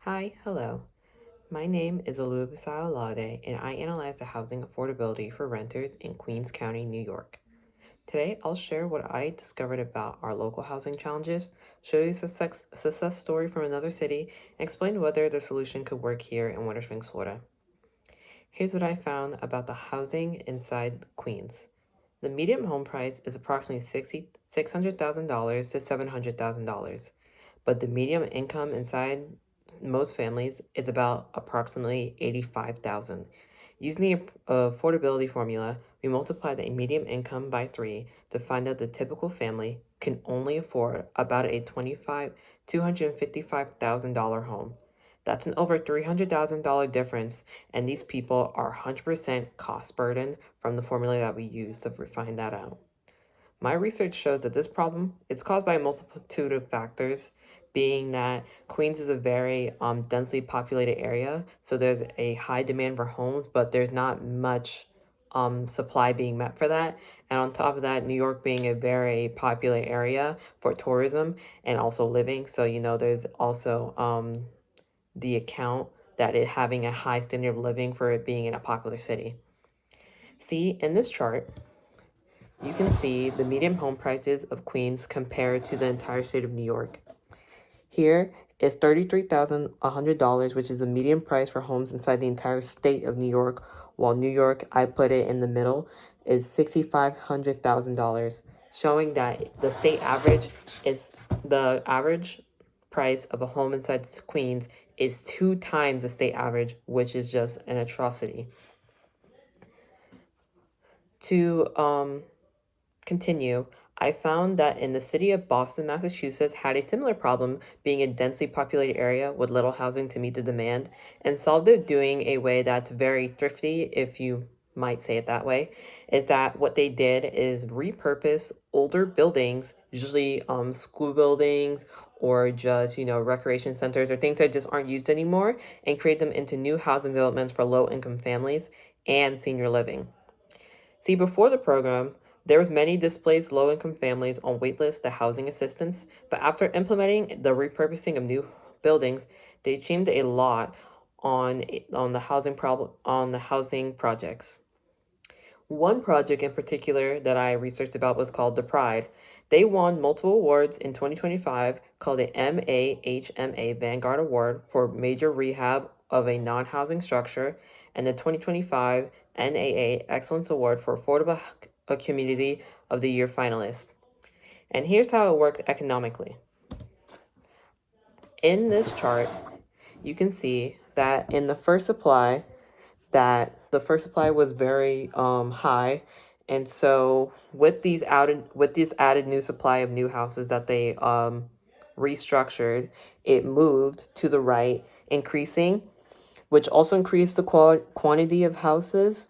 Hello. My name is Olubisi Olade, and I analyze the housing affordability for renters in Queens County, New York. Today, I'll share what I discovered about our local housing challenges, show you a success story from another city, and explain whether the solution could work here in Winter Springs, Florida. Here's what I found about the housing inside Queens. The median home price is approximately $600,000 to $700,000, but the median income inside most families is about approximately 85,000. Using the affordability formula, we multiply the median income by 3 to find out the typical family can only afford about a $255,000 home. That's an over $300,000 difference, and these people are 100% cost burdened from the formula that we use to find that out. My research shows that this problem is caused by a multitude of factors, being that Queens is a very densely populated area, so there's a high demand for homes, but there's not much supply being met for that. And on top of that, New York being a very popular area for tourism and also living, so there's also the account that it having a high standard of living for it being in a popular city. See, in this chart, you can see the median home prices of Queens compared to the entire state of New York. Here is $33,100, which is the median price for homes inside the entire state of New York, while New York, I put it in the middle, is $6,500,000, showing that the state average is the average price of a home inside Queens is 2 times the state average, which is just an atrocity. To continue, I found that in the city of Boston, Massachusetts had a similar problem, being a densely populated area with little housing to meet the demand, and solved it doing a way that's very thrifty, if you might say it that way. Is that what they did is repurpose older buildings, usually school buildings or just recreation centers or things that just aren't used anymore, and create them into new housing developments for low income families and senior living. See, before the program, there was many displaced low-income families on waitlist to housing assistance, but after implementing the repurposing of new buildings, they changed a lot on the housing projects. One project in particular that I researched about was called The Pride. They won multiple awards in 2025 called the MAHMA Vanguard Award for major rehab of a non-housing structure and the 2025 NAA Excellence Award for Affordable Community of the Year finalist. And here's how it worked economically. In this chart, you can see that in the first supply, that the first supply was very high, and so with this added new supply of new houses that they restructured, it moved to the right, increasing, which also increased the quantity of houses,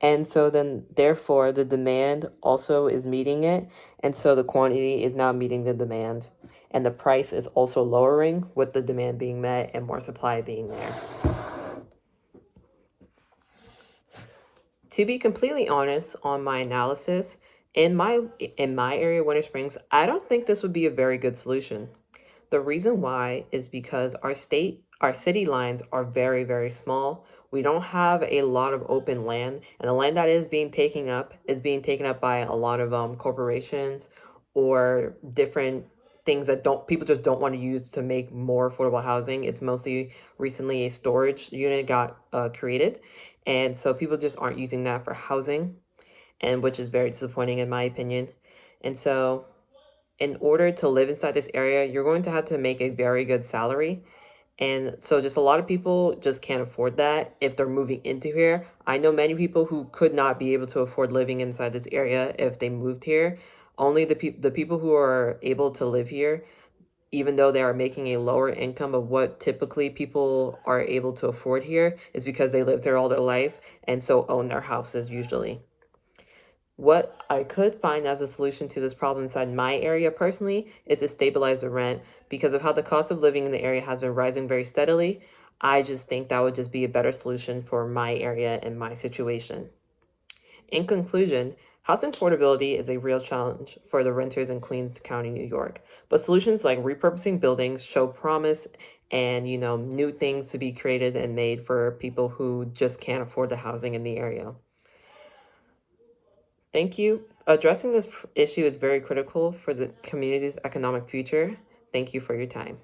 and so then therefore the demand also is meeting it, and so the quantity is now meeting the demand, and the price is also lowering with the demand being met and more supply being there. To be completely honest on my analysis, in my area, Winter Springs, I don't think this would be a very good solution. The reason why is because our city lines are very, very small. We don't have a lot of open land, and the land that is being taken up is being taken up by a lot of corporations or different things that don't people just don't want to use to make more affordable housing. It's mostly recently a storage unit got created, and so people just aren't using that for housing, and which is very disappointing in my opinion. And so in order to live inside this area, you're going to have to make a very good salary. And so just a lot of people just can't afford that if they're moving into here. I know many people who could not be able to afford living inside this area if they moved here. Only the people who are able to live here, even though they are making a lower income of what typically people are able to afford here, is because they lived here all their life and so own their houses usually. What I could find as a solution to this problem inside my area personally is to stabilize the rent. Because of how the cost of living in the area has been rising very steadily, I just think that would just be a better solution for my area and my situation. In conclusion, Housing affordability is a real challenge for the renters in Queens County, New York, but solutions like repurposing buildings show promise and, new things to be created and made for people who just can't afford the housing in the area. Thank you. Addressing this issue is very critical for the community's economic future. Thank you for your time.